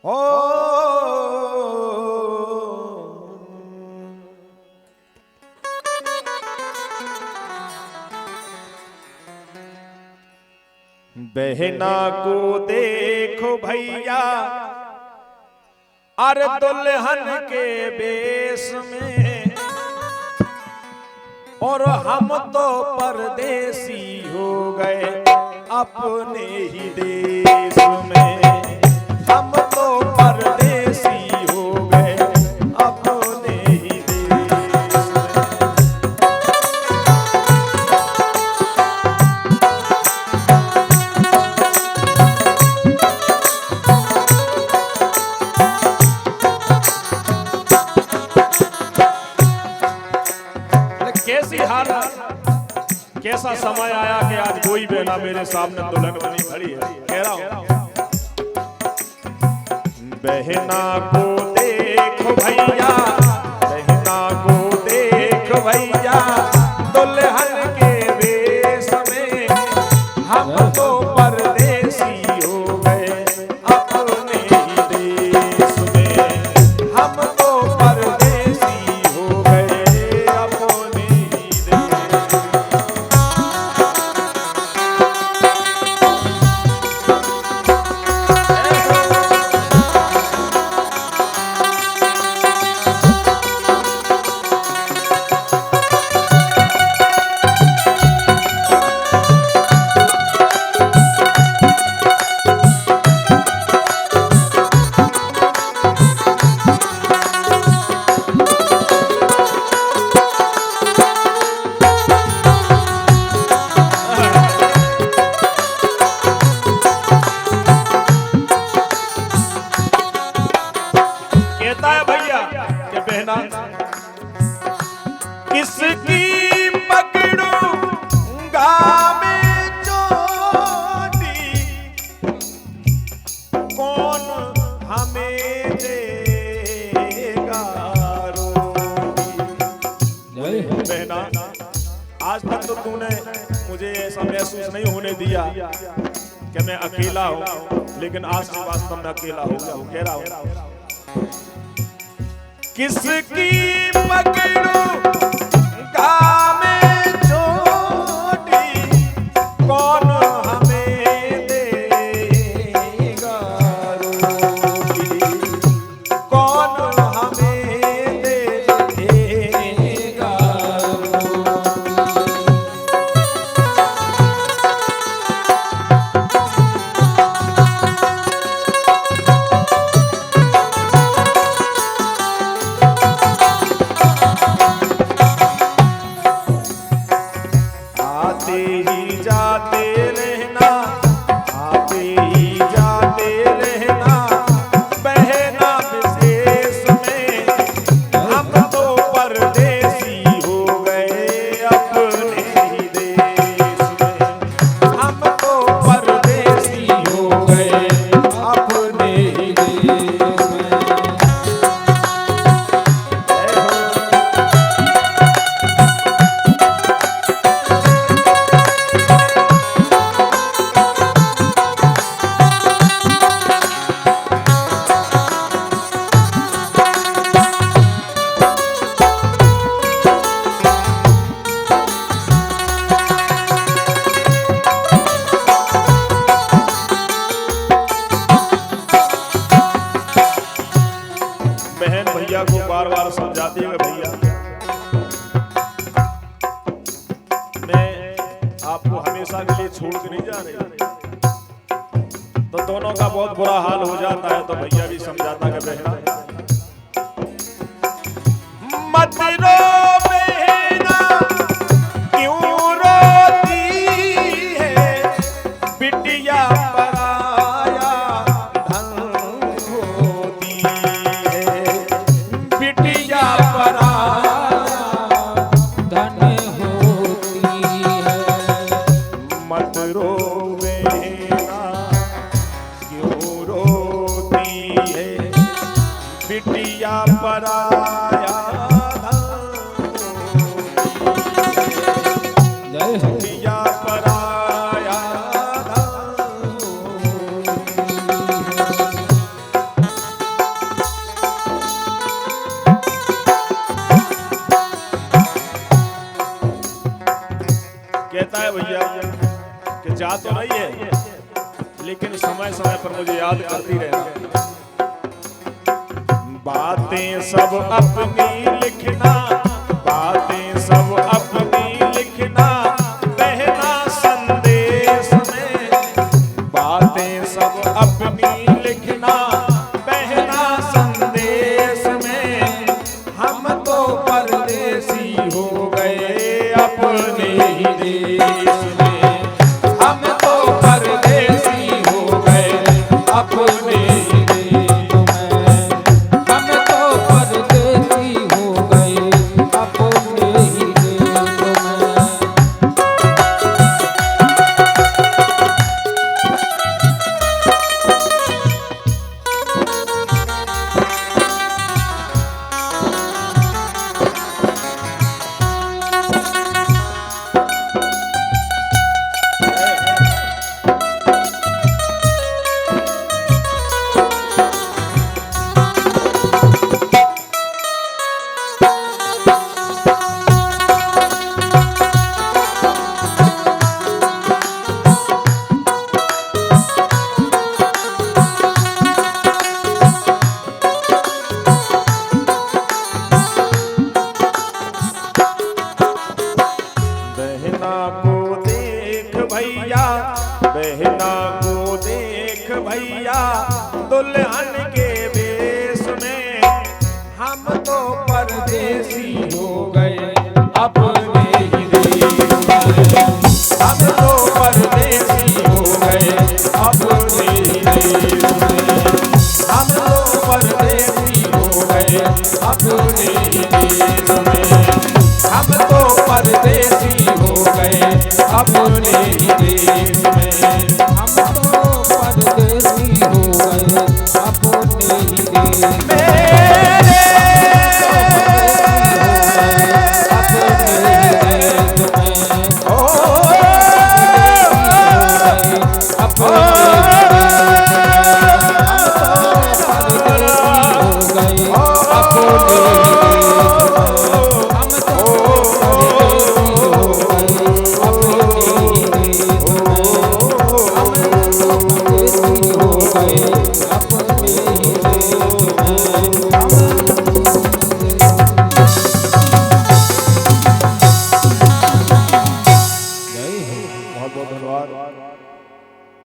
हो बहना को देखो भैया अरे दुल्हन के बेस में, और हम तो परदेसी हो गए अपने ही देश में। हम तो परदेसी हो गए अपने ही देश में। कैसी हालत, कैसा समय आया कि आज कोई बहना मेरे सामने दुल्हन बनी खड़ी है। कह रहा हूं बहना को देखो भैया, बहना को देखो भैया दुल्हन के वेश में। हम तो परदेसी हो गए अपने ही देश में। हम तो परदेसी हो गए अपने ही देश। किसकी पकड़ूंगा मैं चोटी, कौन हमें देगा रोटी। बहना आज तक तो तूने मुझे ऐसा महसूस नहीं होने दिया कि मैं अकेला हूं, लेकिन आज से वास्तव में अकेला हो गया हूं। कह रहा हूं किसकी पकड़ूंगा मैं चोटी, कौन हमें देगा रोटी, कौन हमें देगा रोटी। आते ही जाते रहना, आते ही जाते रहना बहना विशेष में। हम तो परदेसी हो गए अपने ही देश में। हम तो परदेसी हो गए अपने ही देश में। बहन भैया को बार बार समझाती है भैया मैं आपको हमेशा के लिए छोड़ के नहीं जा रही। तो दोनों का बहुत बुरा हाल हो जाता है, तो भैया भी समझाता है बहना मत रो बहना, क्यों रोती है बिटिया पराया धन होती है। बिटिया पराया धन होती है। मत रो बहना, क्यों रोती है बिटिया पराया जय हो। बिटिया पराया मुझे याद करती रहना। बातें सब अपनी लिखना, बातें सब अपनी लिखना, बहना संदेश में। बातें सब अपनी लिखना, बहना संदेश में। हम तो परदेसी हो गए अपने ही देश में। हम तो परदेसी हो गए अपने ही देश में। हम तो परदेसी हो गए अपने ही देश में। बहना को देख भैया, बहना को देख भैया, दुल्हन के वेश में। हम तो परदेसी हो गए अपने ही देश में। हम तो परदेसी हो गए अपने ही देश में। हम तो परदेसी हो गए अपने ही देश में। हम तो परदेसी हो गए अपने ही देश में। हम तो परदेसी हो गए अपने ही देश में। मेरे